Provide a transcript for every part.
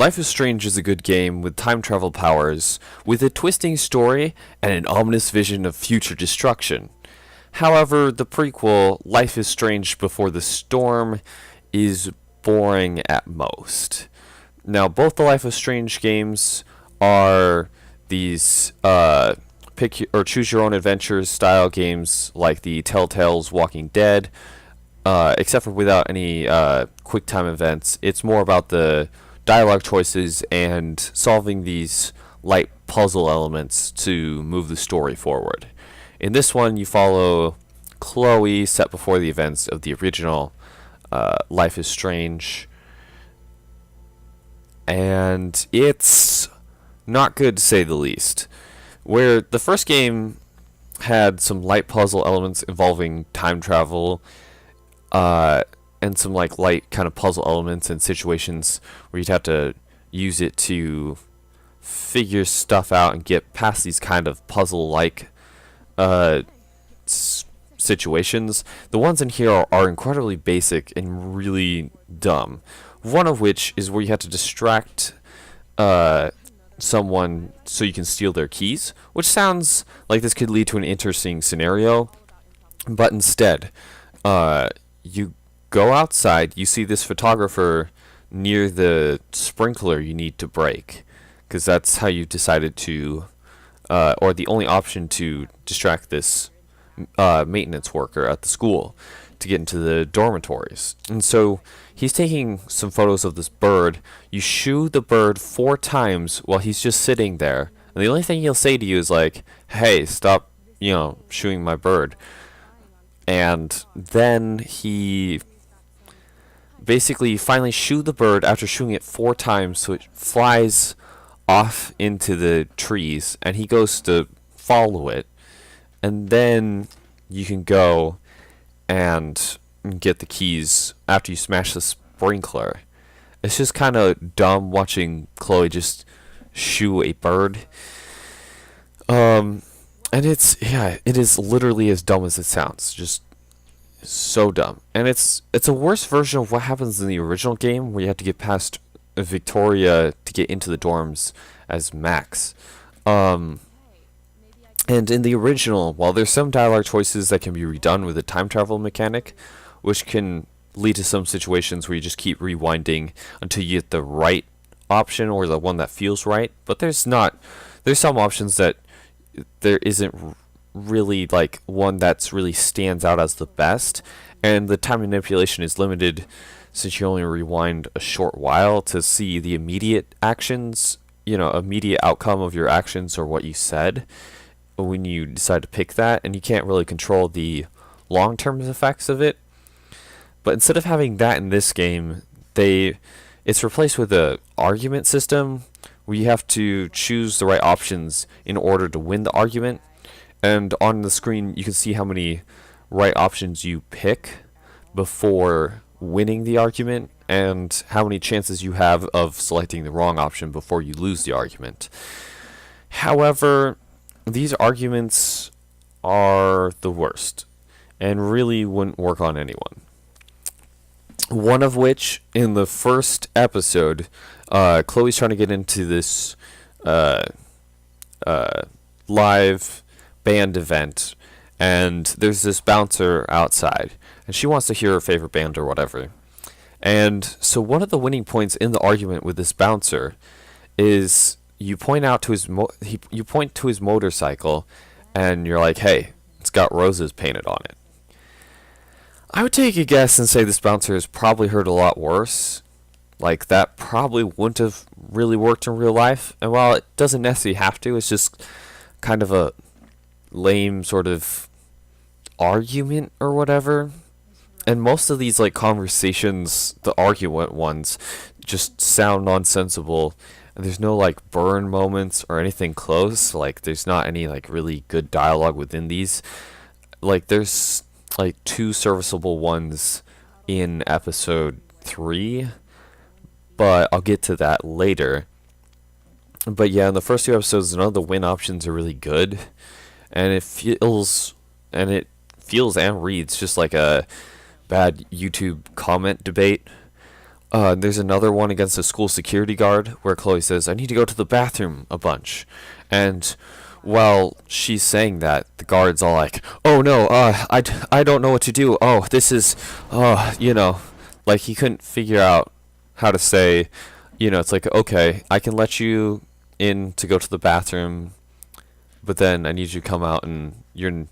Life is Strange is a good game with time travel powers, with a twisting story and an ominous vision of future destruction. However, the prequel, Life is Strange Before the Storm, is boring at most. Now, both the Life is Strange games are these pick or choose your own adventures style games like the Telltale's Walking Dead, except for without any quick time events. It's more about the dialogue choices and solving these light puzzle elements to move the story forward. In this one, you follow Chloe set before the events of the original Life is Strange, and it's not good to say the least. Where the first game had some light puzzle elements involving time travel, and some like light kind of puzzle elements and situations where you'd have to use it to figure stuff out and get past these kind of puzzle-like situations. The ones in here are incredibly basic and really dumb. One of which is where you have to distract someone so you can steal their keys, which sounds like this could lead to an interesting scenario, but instead, you go outside, you see this photographer near the sprinkler you need to break, because that's how you decided to, or the only option to distract this maintenance worker at the school to get into the dormitories. And so he's taking some photos of this bird. You shoo the bird 4 times while he's just sitting there, and the only thing he'll say to you is like, "Hey, stop, shooing my bird." And then he basically finally shoo the bird after shooting it 4 times, so it flies off into the trees, and he goes to follow it, and then you can go and get the keys after you smash the sprinkler. It's just kind of dumb watching Chloe just shoo a bird. And it is literally as dumb as it sounds. Just so dumb. And it's a worse version of what happens in the original game, where you have to get past Victoria to get into the dorms as Max. And in the original, while there's some dialogue choices that can be redone with the time travel mechanic, which can lead to some situations where you just keep rewinding until you get the right option or the one that feels right, but there's some options that there isn't really like one that's really stands out as the best, and the time manipulation is limited since you only rewind a short while to see the immediate actions, immediate outcome of your actions or what you said when you decide to pick that, and you can't really control the long-term effects of it. But instead of having that in this game, it's replaced with a argument system where you have to choose the right options in order to win the argument. And on the screen, you can see how many right options you pick before winning the argument, and how many chances you have of selecting the wrong option before you lose the argument. However, these arguments are the worst, and really wouldn't work on anyone. One of which, in the first episode, Chloe's trying to get into this live band event, and there's this bouncer outside, and she wants to hear her favorite band or whatever. And so one of the winning points in the argument with this bouncer is you point out to you point to his motorcycle, and you're like, "Hey, it's got roses painted on it." I would take a guess and say this bouncer has probably heard a lot worse. Like, that probably wouldn't have really worked in real life. And while it doesn't necessarily have to, it's just kind of a lame sort of argument or whatever. And most of these like conversations, the argument ones, just sound nonsensible. And there's no like burn moments or anything close. Like, there's not any like really good dialogue within these. Like, there's like 2 serviceable ones in episode 3, but I'll get to that later. But yeah, in the first 2 episodes, none of the win options are really good, and it feels and reads just like a bad YouTube comment debate. There's another one against a school security guard where Chloe says, "I need to go to the bathroom a bunch," and while she's saying that, the guard's all like, "Oh no, I don't know what to do. Oh, this is, like he couldn't figure out how to say, it's like, okay, I can let you in to go to the bathroom, but then I need you to come out and you're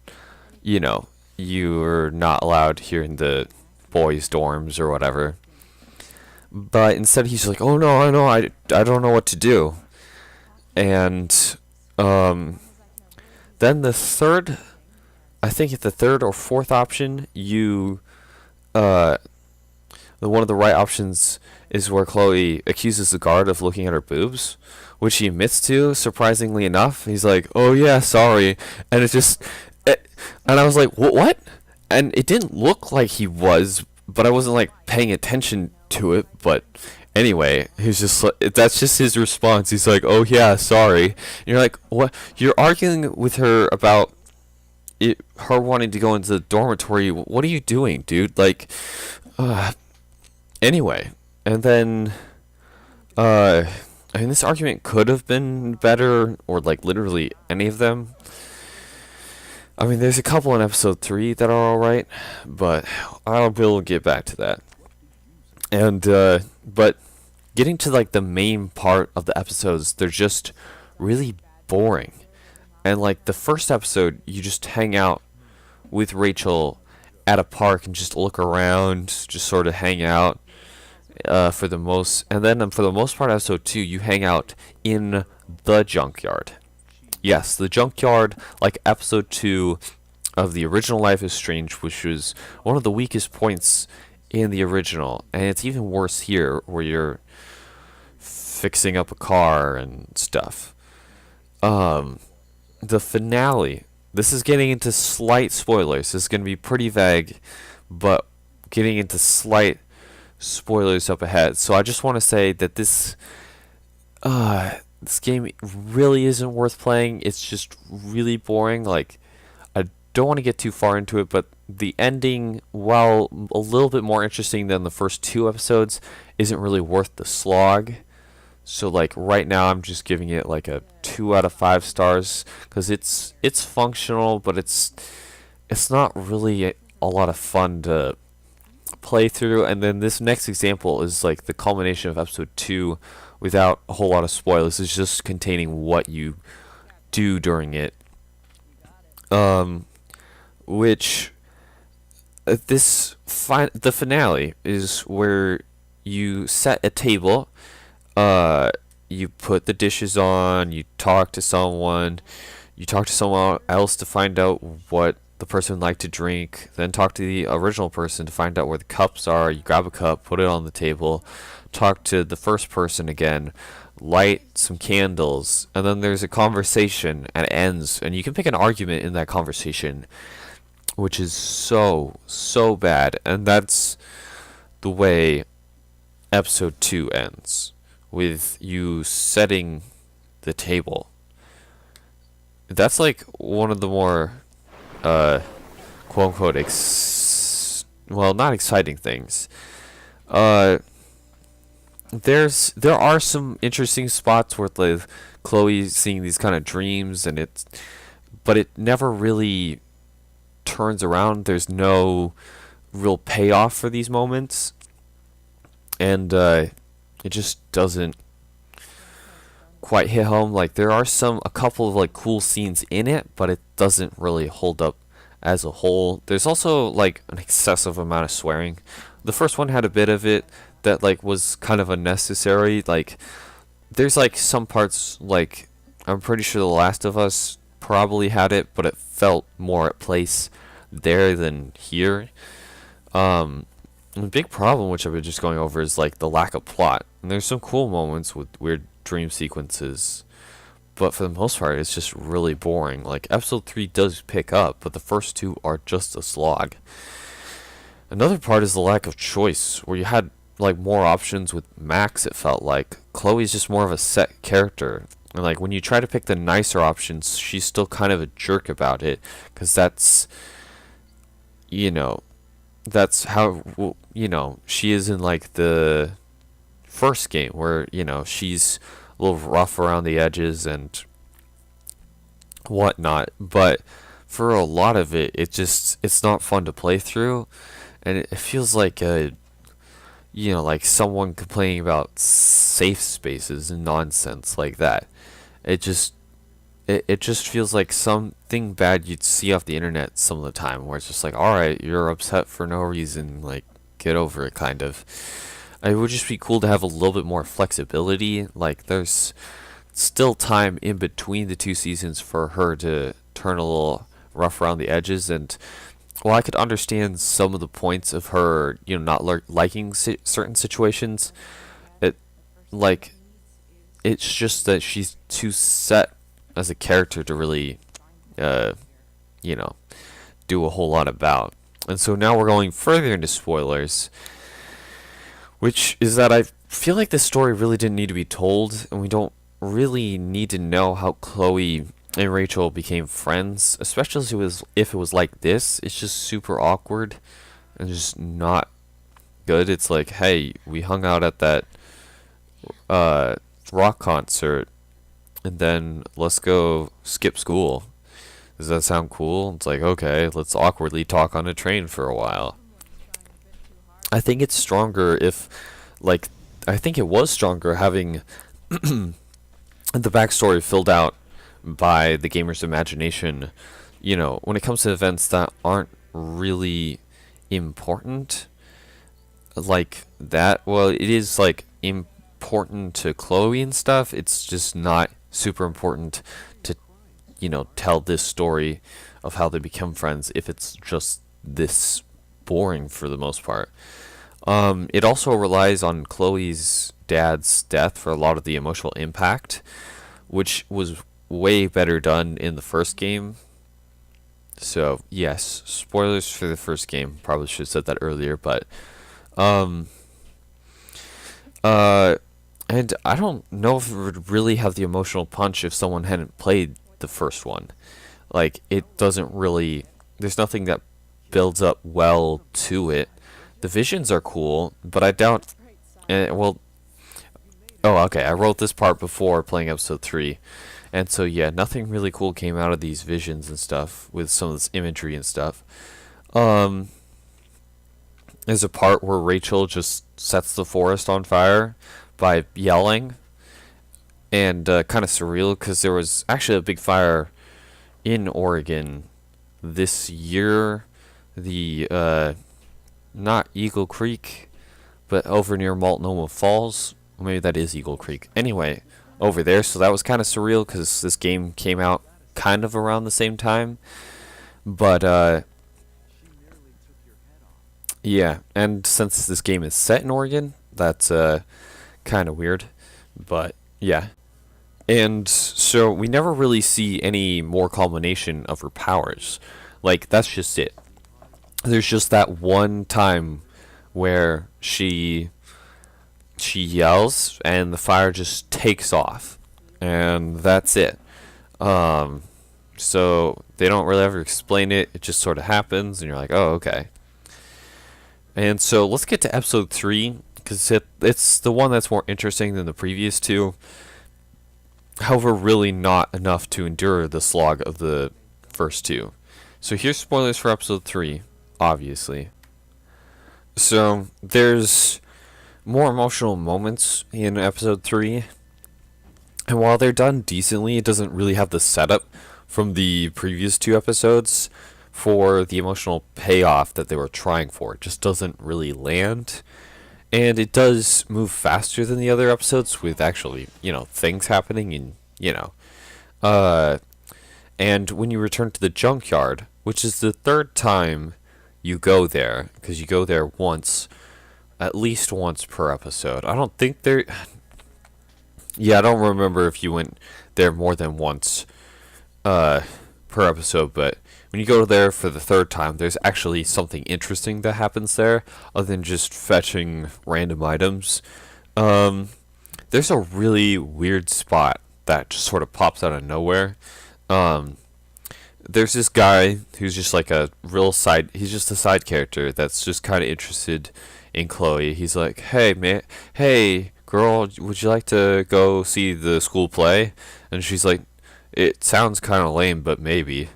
not allowed here in the boys' dorms or whatever." But instead, he's like, "Oh no, I don't know what to do," and then I think the third or fourth option, one of the right options is where Chloe accuses the guard of looking at her boobs, which he admits to. Surprisingly enough, he's like, "Oh yeah, sorry," and and I was like, What?" And it didn't look like he was, but I wasn't like paying attention to it. But anyway, he's just that's just his response. He's like, "Oh yeah, sorry." And you're like, "What? You're arguing with her about her wanting to go into the dormitory. What are you doing, dude?" Like, anyway, and then, I mean, this argument could have been better, or like literally any of them. I mean, there's a couple in episode 3 that are alright, but we'll get back to that. And, but getting to like the main part of the episodes, they're just really boring. And like the first episode, you just hang out with Rachel at a park and just look around, just sort of hang out for the most part, episode 2, you hang out in the junkyard. Yes, the junkyard, like episode 2 of the original Life is Strange, which was one of the weakest points in the original, and it's even worse here, where you're fixing up a car and stuff. The finale, this is getting into slight spoilers. This is going to be pretty vague, but getting into slight spoilers up ahead. So I just want to say that this game really isn't worth playing. It's just really boring. Like, I don't want to get too far into it, but the ending, while a little bit more interesting than the first 2 episodes, isn't really worth the slog. So like right now, I'm just giving it like a 2 out of 5 stars, because it's functional, but it's not really a lot of fun to play through. And then this next example is like the culmination of episode 2 without a whole lot of spoilers. It's just containing what you do during it. Which the finale is where you set a table, you put the dishes on, you talk to someone else to find out what the person would like to drink, then talk to the original person to find out where the cups are. You grab a cup, put it on the table, talk to the first person again, light some candles, and then there's a conversation and it ends, and you can pick an argument in that conversation, which is so bad. And that's the way episode 2 ends, with you setting the table. That's like one of the more quote unquote not exciting things. There are some interesting spots where like Chloe's seeing these kind of dreams, but it never really turns around. There's no real payoff for these moments, and it just doesn't quite hit home. Like, there are a couple of like cool scenes in it, but it doesn't really hold up as a whole. There's also like an excessive amount of swearing. The first one had a bit of it that like was kind of unnecessary. Like, there's like some parts, like I'm pretty sure The Last of Us probably had it, but it felt more at place there than here. The big problem, which I've been just going over, is like the lack of plot. And there's some cool moments with weird dream sequences, but for the most part, it's just really boring. Like, episode 3 does pick up, but the first 2 are just a slog. Another part is the lack of choice, where you had like more options with Max. It felt like Chloe's just more of a set character, and like when you try to pick the nicer options, she's still kind of a jerk about it, because that's how she is in like the first game, where she's a little rough around the edges and whatnot. But for a lot of it, it's not fun to play through, and it feels like like someone complaining about safe spaces and nonsense like that. It just feels like something bad you'd see off the internet some of the time, where it's just like, all right, you're upset for no reason, like get over it, kind of. It would just be cool to have a little bit more flexibility. Like there's still time in between the two seasons for her to turn a little rough around the edges, and while I could understand some of the points of her, not liking certain situations, it like it's just that she's too set as a character to really, uh, you know, do a whole lot about. And so now we're going further into spoilers, which is that I feel like this story really didn't need to be told, and we don't really need to know how Chloe and Rachel became friends, especially if it was like this. It's just super awkward and just not good. It's like, hey, we hung out at that rock concert, and then let's go skip school. Does that sound cool? It's like, okay, let's awkwardly talk on a train for a while. I think it's stronger if, like, I think it was stronger having the backstory filled out by the gamer's imagination, when it comes to events that aren't really important, like that. Well, it is, like, important to Chloe and stuff. It's just not super important to, tell this story of how they become friends if it's just this boring for the most part. It also relies on Chloe's dad's death for a lot of the emotional impact, which was way better done in the first game. So yes, spoilers for the first game. Probably should have said that earlier, but and I don't know if it would really have the emotional punch if someone hadn't played the first one. Like, it doesn't really, there's nothing that builds up well to it. The visions are cool, but I doubt, oh, okay, I wrote this part before playing episode 3. And so, yeah, nothing really cool came out of these visions and stuff with some of this imagery and stuff. There's a part where Rachel just sets the forest on fire by yelling, and kind of surreal because there was actually a big fire in Oregon this year. The not Eagle Creek, but over near Multnomah Falls. Or maybe that is Eagle Creek. Anyway, over there. So that was kind of surreal because this game came out kind of around the same time. But yeah, and since this game is set in Oregon, that's kind of weird. But yeah. And so we never really see any more culmination of her powers. Like, that's just it. There's just that one time where she yells and the fire just takes off, and that's it. So they don't really ever explain it. It just sort of happens, and you're like, oh, okay. And so let's get to episode 3, because it's the one that's more interesting than the previous two. However, really not enough to endure the slog of the first two. So here's spoilers for episode 3, obviously. So there's more emotional moments in episode 3, and while they're done decently, it doesn't really have the setup from the previous 2 episodes for the emotional payoff that they were trying for. It just doesn't really land. And it does move faster than the other episodes with actually, things happening and, and when you return to the junkyard, which is the 3rd time you go there, because you go there once, at least once per episode. I don't think there... Yeah, I don't remember if you went there more than once per episode, but when you go there for the 3rd time, there's actually something interesting that happens there, other than just fetching random items. There's a really weird spot that just sort of pops out of nowhere. There's this guy who's just like he's just a side character that's just kind of interested in Chloe. He's like, hey, man, hey, girl, would you like to go see the school play? And she's like, it sounds kind of lame, but maybe. And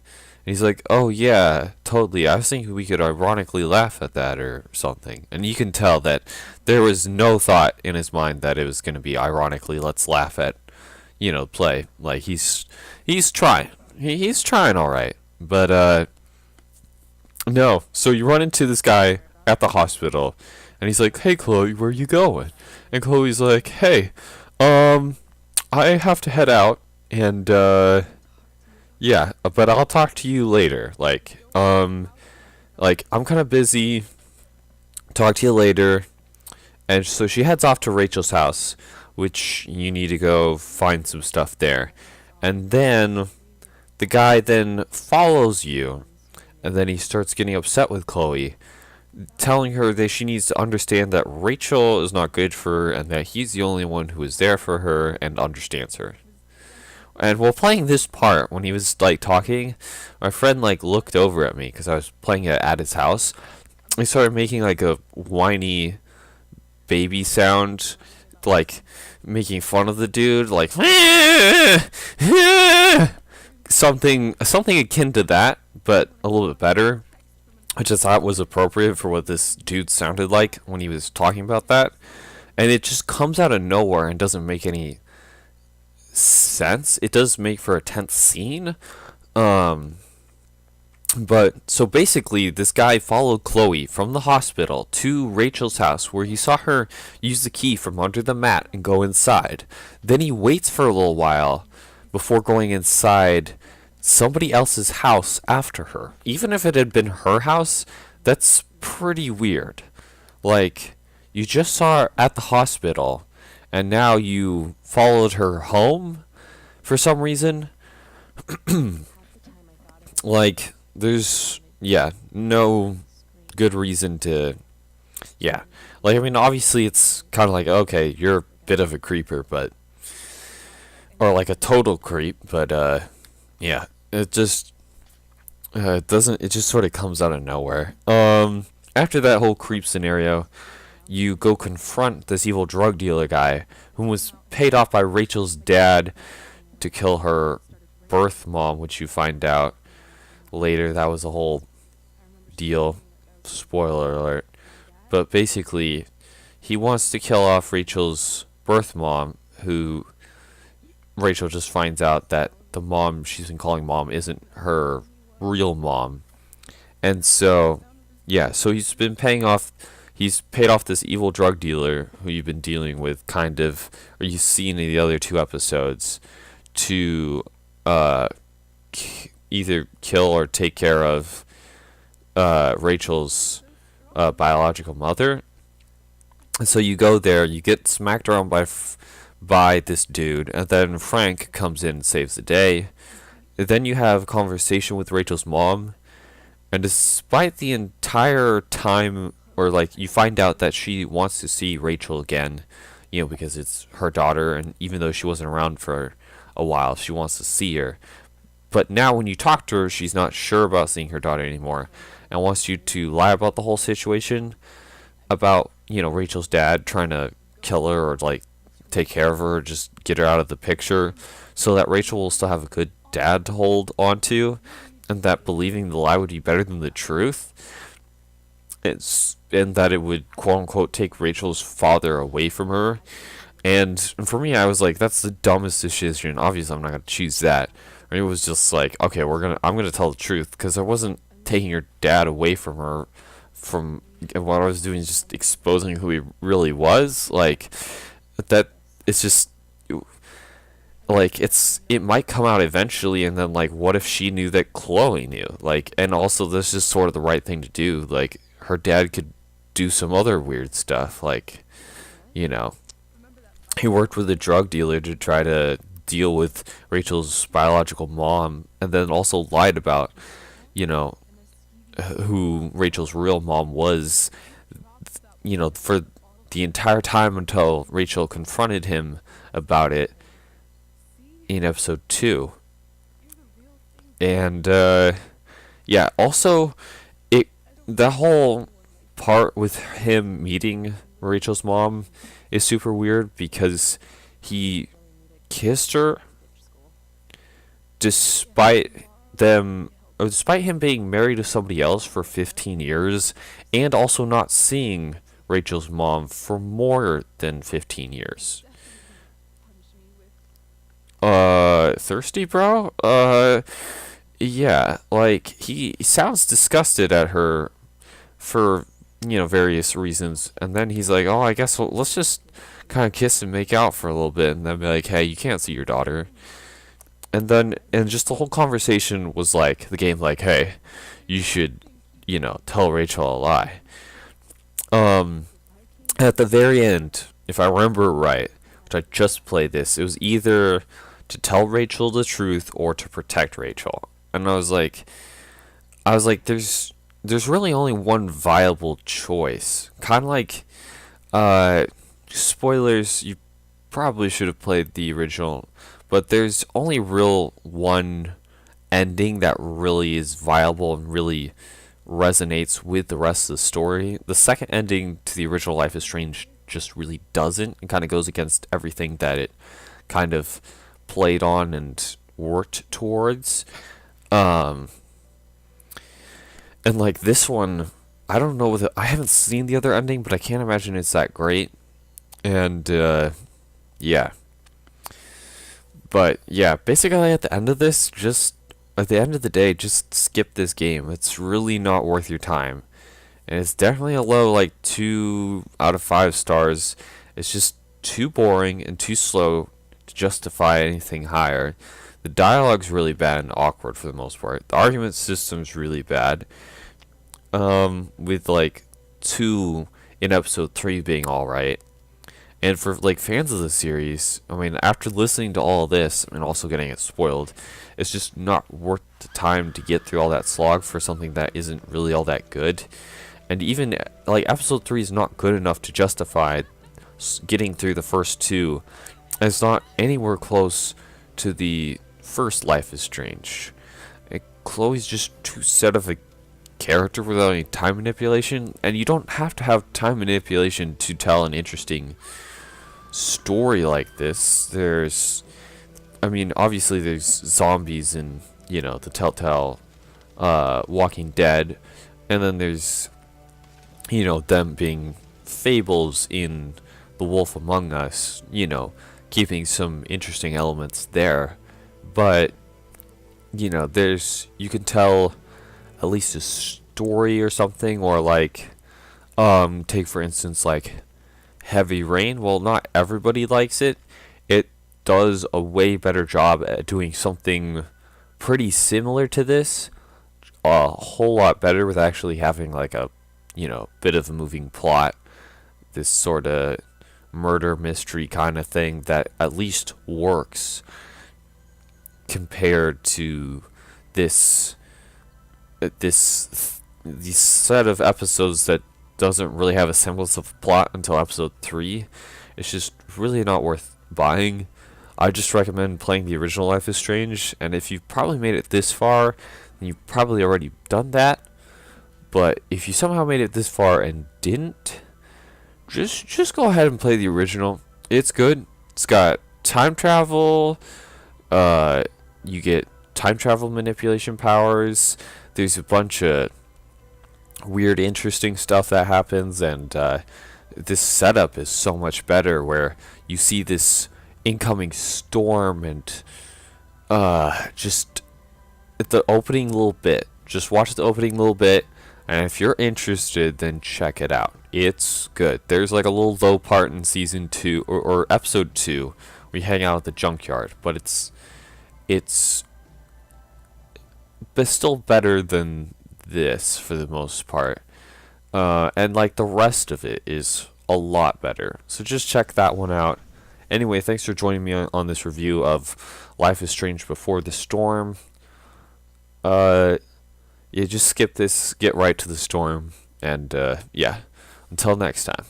he's like, oh yeah, totally. I was thinking we could ironically laugh at that or something. And you can tell that there was no thought in his mind that it was going to be ironically, let's laugh at, play. Like he's trying. He's trying all right. But no. So you run into this guy at the hospital, and he's like, "Hey, Chloe, where you going?" And Chloe's like, "Hey, I have to head out, and yeah, but I'll talk to you later. Like I'm kind of busy. Talk to you later." And so she heads off to Rachel's house, which you need to go find some stuff there. And then the guy then follows you, and then he starts getting upset with Chloe, telling her that she needs to understand that Rachel is not good for her and that he's the only one who is there for her and understands her. And while playing this part, when he was like talking, my friend like looked over at me because I was playing it at his house. He started making like a whiny baby sound, like making fun of the dude, like something akin to that, but a little bit better, which I thought was appropriate for what this dude sounded like when he was talking about that. And it just comes out of nowhere and doesn't make any sense. It does make for a tense scene. But so basically, this guy followed Chloe from the hospital to Rachel's house, where he saw her use the key from under the mat and go inside. Then he waits for a little while before going inside somebody else's house after her. Even if it had been her house, that's pretty weird. Like, you just saw her at the hospital, and now you followed her home for some reason. Like, there's, yeah, no good reason to, yeah. Like, I mean, obviously it's kind of like, okay, you're a bit of a creeper, but, or like a total creep, but, yeah, it just, it just sort of comes out of nowhere. After that whole creep scenario, you go confront this evil drug dealer guy who was paid off by Rachel's dad to kill her birth mom, which you find out later that was a whole deal. Spoiler alert. But basically, he wants to kill off Rachel's birth mom, who Rachel just finds out that the mom she's been calling mom isn't her real mom. And so, yeah, so he's paid off this evil drug dealer who you've been dealing with, kind of, or you've seen in the other two episodes, to either kill or take care of Rachel's biological mother. And so you go there, you get smacked around by this dude, and then Frank comes in and saves the day. And then you have a conversation with Rachel's mom, and despite the entire time, or like you find out that she wants to see Rachel again, because it's her daughter, and even though she wasn't around for a while, she wants to see her. But now when you talk to her, she's not sure about seeing her daughter anymore, and wants you to lie about the whole situation, about, Rachel's dad trying to kill her or like take care of her, or just get her out of the picture, so that Rachel will still have a good dad to hold on to, and that believing the lie would be better than the truth. And that it would, quote unquote, take Rachel's father away from her. And for me, I was like, that's the dumbest decision. Obviously, I'm not going to choose that. And it was just like, okay, I'm gonna tell the truth, because I wasn't taking her dad away from her. From what I was doing is just exposing who he really was. Like, that, it's just, like, it might come out eventually, and then, like, what if she knew that Chloe knew? Like, and also, this is sort of the right thing to do. Like, her dad could do some other weird stuff, like, he worked with a drug dealer to try to deal with Rachel's biological mom, and then also lied about, who Rachel's real mom was, for the entire time until Rachel confronted him about it in episode 2. And, yeah, also, the whole part with him meeting Rachel's mom is super weird because he kissed her despite despite him being married to somebody else for 15 years and also not seeing Rachel's mom for more than 15 years. Thirsty, bro? Yeah, like, he sounds disgusted at her for, various reasons, and then he's like, oh, I guess let's just kind of kiss and make out for a little bit, and then be like, hey, you can't see your daughter. And just the whole conversation was like, the game, like, hey, you should, tell Rachel a lie. At the very end, if I remember right, which I just played this, it was either to tell Rachel the truth or to protect Rachel. And I was like, there's really only one viable choice. Kind of like, spoilers, you probably should have played the original, but there's only real one ending that really is viable and really resonates with the rest of the story. The second ending to the original Life is Strange just really doesn't. It kind of goes against everything that it kind of played on and worked towards. And like this one, I don't know whether I haven't seen the other ending, but I can't imagine it's that great. And yeah. But yeah, basically at the end of this, just at the end of the day, just skip this game. It's really not worth your time. And it's definitely a low, like 2 out of 5 stars. It's just too boring and too slow to justify anything higher. The dialogue's really bad and awkward for the most part. The argument system's really bad. With like 2 in episode 3 being alright. And for like fans of the series, I mean, after listening to all this and also getting it spoiled, it's just not worth the time to get through all that slog for something that isn't really all that good. And even like episode 3 is not good enough to justify getting through the first 2. And it's not anywhere close to the first Life is Strange. Chloe's just too set of a character without any time manipulation, and you don't have to have time manipulation to tell an interesting story like this. Obviously there's zombies in, the Telltale Walking Dead, and then there's, them being fables in The Wolf Among Us, keeping some interesting elements there. But, you can tell at least a story or something, or like, take for instance, like, Heavy Rain. Well, not everybody likes it. It does a way better job at doing something pretty similar to this, a whole lot better, with actually having like a, bit of a moving plot, this sort of murder mystery kind of thing that at least works compared to this these set of episodes that doesn't really have a semblance of plot until episode 3. It's just really not worth buying. I just recommend playing the original Life is Strange, and if you've probably made it this far, then you've probably already done that. But if you somehow made it this far and didn't, just go ahead and play the original. It's good. It's got time travel. You get time travel manipulation powers. There's a bunch of weird, interesting stuff that happens, and this setup is so much better, where you see this incoming storm, and just at the opening little bit, just watch the opening little bit, and if you're interested, then check it out. It's good. There's like a little low part in season 2 or episode 2 where you hang out at the junkyard, but it's still better than this for the most part, and like the rest of it is a lot better, so just check that one out. Anyway, thanks for joining me on this review of Life is Strange Before the Storm. Yeah, just skip this, get right to the storm, and yeah, until next time.